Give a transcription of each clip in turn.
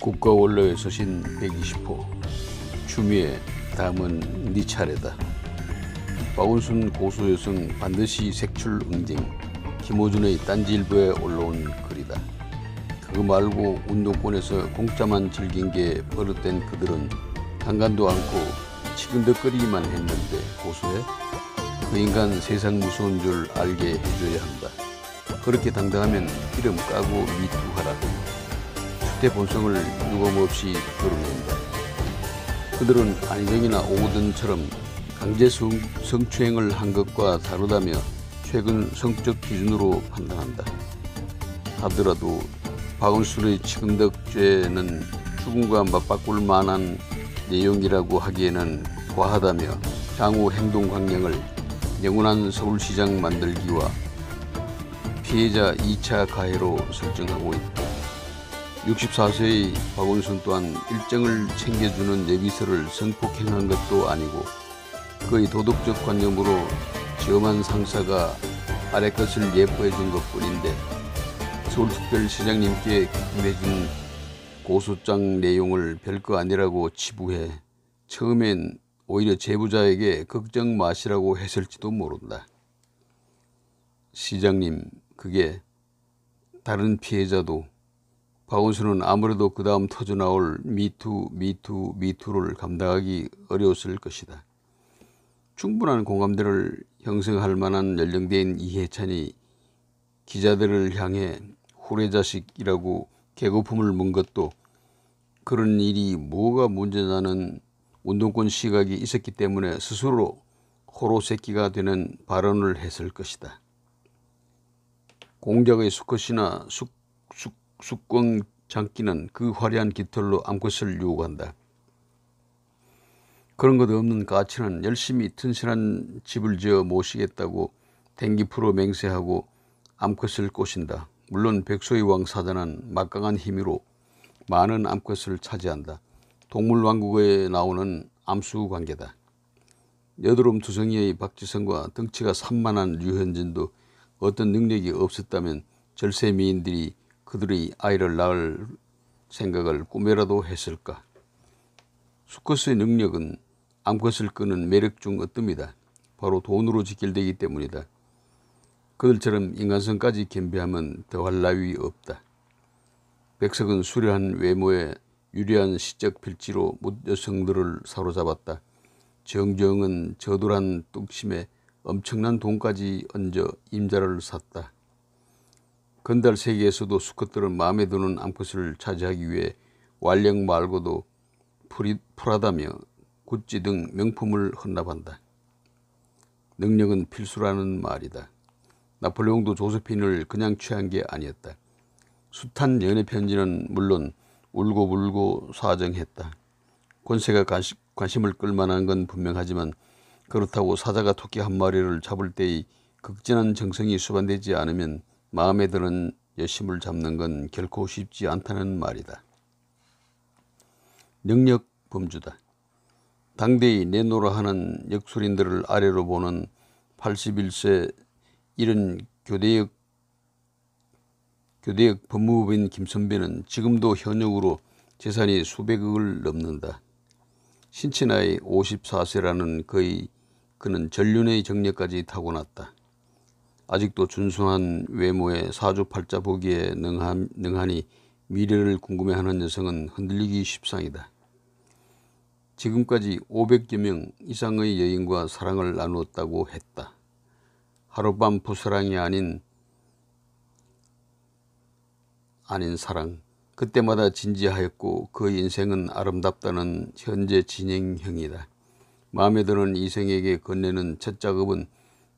국가원로에 서신 120호. 추미애, 다음은 네 차례다. 박원순 고소 여성 반드시 색출 응징. 김호준의 딴지일보에 올라온 글이다. 그거 말고 운동권에서 공짜만 즐긴 게 버릇된 그들은 강간도 않고 치근덕거리기만 했는데 고소해? 그 인간 세상 무서운 줄 알게 해줘야 한다. 그렇게 당당하면 이름 까고 미투하라. 추태 본성을 유감없이 드러낸다. 그들은 안희정이나 오거돈처럼 강제 성추행을 한 것과 다르다며 최근 성적 기준으로 판단한다. 하더라도 박원순의 치근덕죄는 죽음과 맞바꿀 만한 내용이라고 하기에는 과하다며 향후 행동 강령을 영원한 서울시장 만들기와 피해자 2차 가해로 설정하고 있다. 64세의 박원순 또한 일정을 챙겨주는 내비서를 성폭행한 것도 아니고 그의 도덕적 관념으로 지엄한 상사가 아래 것을 예뻐해 준 것뿐인데 서울특별시장님께 기금해준 고소장 내용을 별거 아니라고 치부해 처음엔 오히려 제보자에게 걱정 마시라고 했을지도 모른다. 시장님, 그게 다른 피해자도 박원순은 아무래도 그 다음 터져나올 미투를 감당하기 어려웠을 것이다. 충분한 공감대를 형성할 만한 연령대인 이해찬이 기자들을 향해 후레자식이라고 개고품을 문 것도 그런 일이 뭐가 문제냐는 운동권 시각이 있었기 때문에 스스로 호로새끼가 되는 발언을 했을 것이다. 공작의 수컷이나 숙광 장기는 그 화려한 깃털로 암컷을 유혹한다. 그런 것 없는 가치는 열심히 튼실한 집을 지어 모시겠다고 댕기 풀어 맹세하고 암컷을 꼬신다. 물론 백소의 왕 사자는 막강한 힘으로 많은 암컷을 차지한다. 동물왕국에 나오는 암수관계다. 여드름 두성이의 박지성과 덩치가 산만한 류현진도 어떤 능력이 없었다면 절세미인들이 그들의 아이를 낳을 생각을 꿈에라도 했을까. 수컷의 능력은 암컷을 끄는 매력 중 어뜸이다. 바로 돈으로 직결되기 때문이다. 그들처럼 인간성까지 겸비하면 더할 나위 없다. 백석은 수려한 외모에 유려한 시적 필지로 못 여성들을 사로잡았다. 정정은 저돌한 뚝심에 엄청난 돈까지 얹어 임자를 샀다. 건달 세계에서도 수컷들은 마음에 드는 암컷을 차지하기 위해 왈령 말고도 프라다며 구찌 등 명품을 헌납한다. 능력은 필수라는 말이다. 나폴레옹도 조세핀을 그냥 취한 게 아니었다. 숱한 연애 편지는 물론 울고불고 사정했다. 권세가 관심을 끌만한 건 분명하지만 그렇다고 사자가 토끼 한 마리를 잡을 때의 극진한 정성이 수반되지 않으면 마음에 드는 여심을 잡는 건 결코 쉽지 않다는 말이다. 능력 범주다. 당대의 내노라 하는 역술인들을 아래로 보는 81세 이른 교대역 법무부인 김선배는 지금도 현역으로 재산이 수백억을 넘는다. 신체 나이 54세라는 그는 전륜의 정력까지 타고났다. 아직도 준수한 외모에 사주팔자 보기에 능하니 미래를 궁금해하는 여성은 흔들리기 십상이다. 지금까지 500여 명 이상의 여인과 사랑을 나누었다고 했다. 하룻밤 풋사랑이 아닌 사랑. 그때마다 진지하였고 그 인생은 아름답다는 현재 진행형이다. 마음에 드는 이성에게 건네는 첫 작업은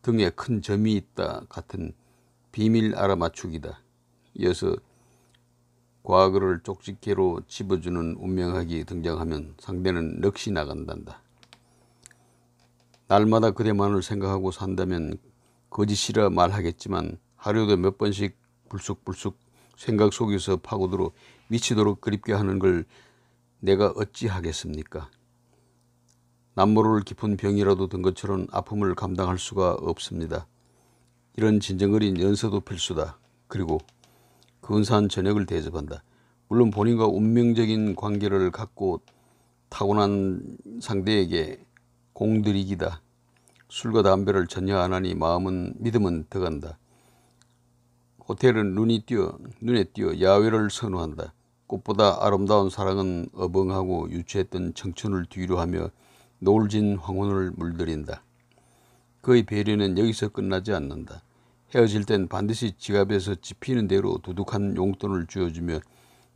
등에 큰 점이 있다 같은 비밀 알아맞추기다. 이어서 과거를 쪽집게로 집어주는 운명학이 등장하면 상대는 넋이 나간단다. 날마다 그대만을 생각하고 산다면 거짓이라 말하겠지만 하루에도 몇 번씩 불쑥불쑥 생각 속에서 파고들어 미치도록 그립게 하는 걸 내가 어찌 하겠습니까? 남모를 깊은 병이라도 든 것처럼 아픔을 감당할 수가 없습니다. 이런 진정어린 연서도 필수다. 그리고 근사한 저녁을 대접한다. 물론 본인과 운명적인 관계를 갖고 타고난 상대에게 공들이기다. 술과 담배를 전혀 안 하니 믿음은 더간다. 호텔은 눈에 띄어 야외를 선호한다. 꽃보다 아름다운 사랑은 어벙하고 유치했던 청춘을 뒤로하며 노을진 황혼을 물들인다. 그의 배려는 여기서 끝나지 않는다. 헤어질 땐 반드시 지갑에서 집히는 대로 두둑한 용돈을 쥐어주며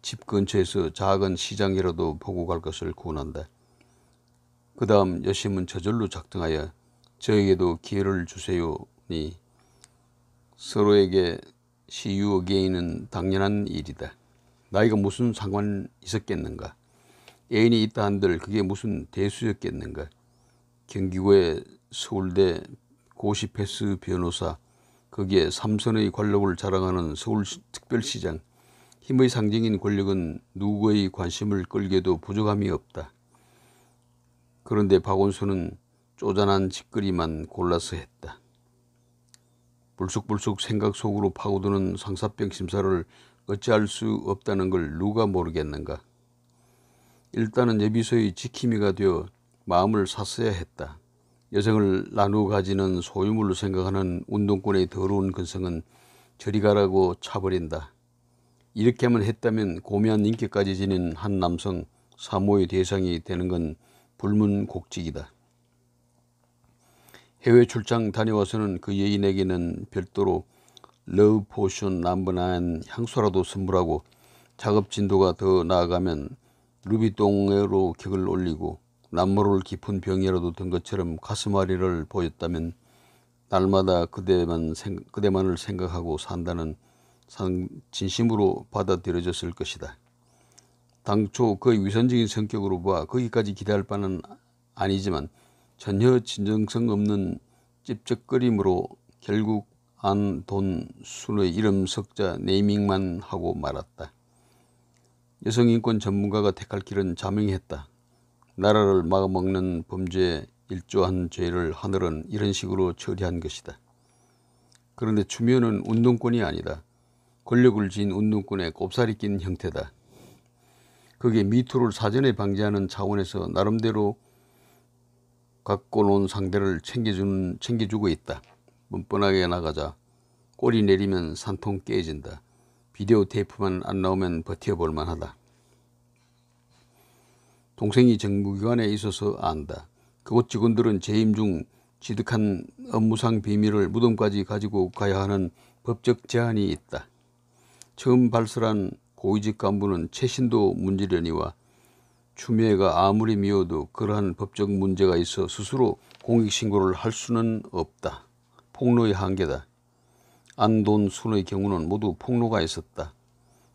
집 근처에서 작은 시장이라도 보고 갈 것을 권한다. 그 다음 여심은 저절로 작정하여 저에게도 기회를 주세요니 서로에게 See you again은 당연한 일이다. 나이가 무슨 상관 있었겠는가. 애인이 있다 한들 그게 무슨 대수였겠는가. 경기고의 서울대 고시 패스 변호사, 거기에 삼선의 관록을 자랑하는 서울특별시장, 힘의 상징인 권력은 누구의 관심을 끌게도 부족함이 없다. 그런데 박원순은 쪼잔한 짓거리만 골라서 했다. 불쑥불쑥 생각 속으로 파고드는 상사병 심사를 어찌할 수 없다는 걸 누가 모르겠는가. 일단은 여비소의 지킴이가 되어 마음을 샀어야 했다. 여성을 나누어 가지는 소유물로 생각하는 운동권의 더러운 근성은 저리 가라고 차버린다. 이렇게만 했다면 고미한 인기까지 지닌 한 남성 사모의 대상이 되는 건 불문곡직이다. 해외 출장 다녀와서는 그 여인에게는 별도로 러브 포션 넘버 9 향수라도 선물하고 작업 진도가 더 나아가면 루비똥으로 격을 올리고 남모를 깊은 병이라도 든 것처럼 가슴앓이를 보였다면 날마다 그대만을 생각하고 산다는 진심으로 받아들여졌을 것이다. 당초 그의 위선적인 성격으로 봐 거기까지 기대할 바는 아니지만 전혀 진정성 없는 찝쩍거림으로 결국 안돈순의 이름 석자 네이밍만 하고 말았다. 여성인권 전문가가 택할 길은 자명했다. 나라를 막아먹는 범죄에 일조한 죄를 하늘은 이런 식으로 처리한 것이다. 그런데 추미애는 운동권이 아니다. 권력을 쥔 운동권에 꼽살이 낀 형태다. 그게 미투를 사전에 방지하는 차원에서 나름대로 갖고 논 상대를 챙겨주고 있다. 뻔뻔하게 나가자 꼬리 내리면 산통 깨진다. 비디오 테이프만 안 나오면 버텨볼 만하다. 동생이 정부기관에 있어서 안다. 그곳 직원들은 재임 중 취득한 업무상 비밀을 무덤까지 가지고 가야 하는 법적 제한이 있다. 처음 발설한 고위직 간부는 최신도 문지르니와 추미애가 아무리 미워도 그러한 법적 문제가 있어 스스로 공익신고를 할 수는 없다. 폭로의 한계다. 안돈순의 경우는 모두 폭로가 있었다.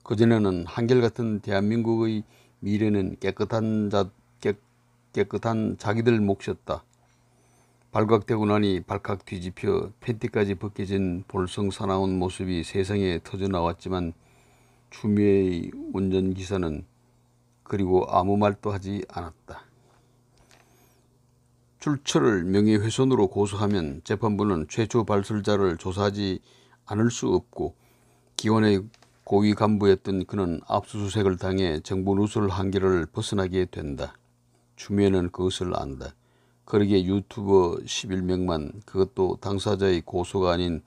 그전에는 한결같은 대한민국의 미래는 깨끗한 자기들 몫이었다. 발각되고 나니 발칵 뒤집혀 팬티까지 벗겨진 볼성사나운 모습이 세상에 터져나왔지만 추미애의 운전기사는 그리고 아무 말도 하지 않았다. 출처를 명예훼손으로 고소하면 재판부는 최초 발설자를 조사하지 않을 수 없고 기원의 고위 간부였던 그는 압수수색을 당해 정부 누설 한계를 벗어나게 된다. 추미애는 그것을 안다. 그러기에 유튜버 11명만 그것도 당사자의 고소가 아닌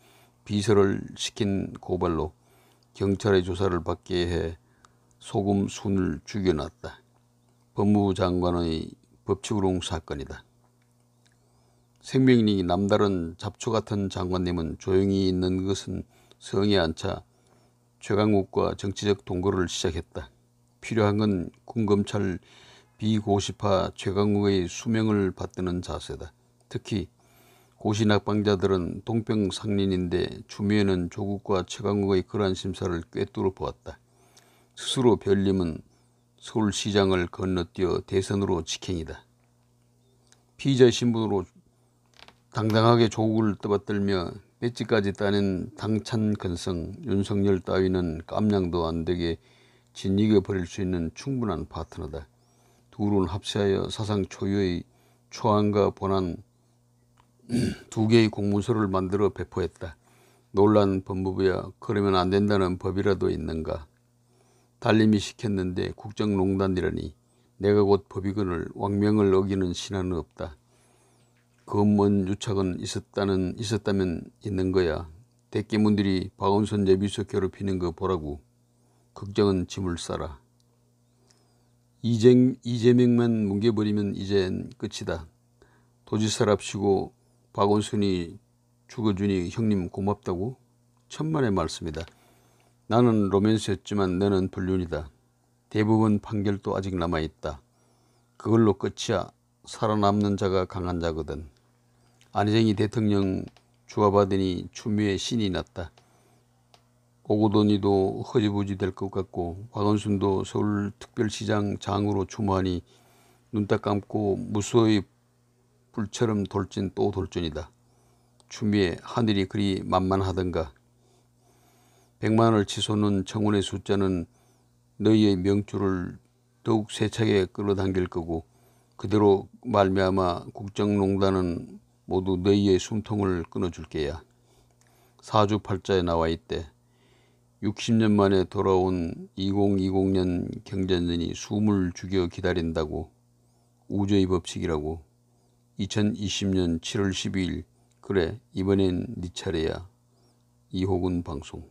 비서를 시킨 고발로 경찰의 조사를 받게 해 소금 순을 죽여놨다. 법무부 장관의 법치구롱 사건이다. 생명력이 남다른 잡초 같은 장관님은 조용히 있는 것은 성에 안 차 최강욱과 정치적 동거를 시작했다. 필요한 건 군검찰 비고시파 최강욱의 수명을 받드는 자세다. 특히 고시 낙방자들은 동병상련인데 추미애는 조국과 최강욱의 그러한 심사를 꿰뚫어 보았다. 스스로 별림은 서울시장을 건너뛰어 대선으로 직행이다. 피의자의 신분으로 당당하게 조국을 떠받들며 배지까지 따낸 당찬 근성 윤석열 따위는 깜냥도 안 되게 짓이겨버릴 수 있는 충분한 파트너다. 둘은 합세하여 사상 초유의 초안과 본안 두 개의 공문서를 만들어 배포했다. 놀란 법무부야. 그러면 안 된다는 법이라도 있는가. 달님이 시켰는데 국정농단이라니. 내가 곧 법이건을 왕명을 어기는 신하는 없다. 그 먼 유착은 있었다면 있는 거야. 대깨문들이 박원순 예비서 괴롭히는 거 보라고. 걱정은 짐을 싸라. 이재명만 뭉개버리면 이젠 끝이다. 도지사랍시고 박원순이 죽어주니 형님 고맙다고? 천만의 말씀이다. 나는 로맨스였지만 너는 불륜이다. 대법원 판결도 아직 남아있다. 그걸로 끝이야. 살아남는 자가 강한 자거든. 안희정이 대통령 주화받으니 추미애 신이 났다. 오고돈이도 허지부지 될 것 같고 박원순도 서울특별시장 장으로 추모하니 눈 딱 감고 무수의 불처럼 돌진 또 돌진이다. 추미애 하늘이 그리 만만하던가. 100만을 치솟는 청원의 숫자는 너희의 명주를 더욱 세차게 끌어당길 거고 그대로 말미암아 국정농단은 모두 너희의 숨통을 끊어줄 게야. 사주팔자에 나와 있대. 60년 만에 돌아온 2020년 경전전이 숨을 죽여 기다린다고. 우주의 법칙이라고. 2020년 7월 12일 그래 이번엔 네 차례야. 이호근 방송.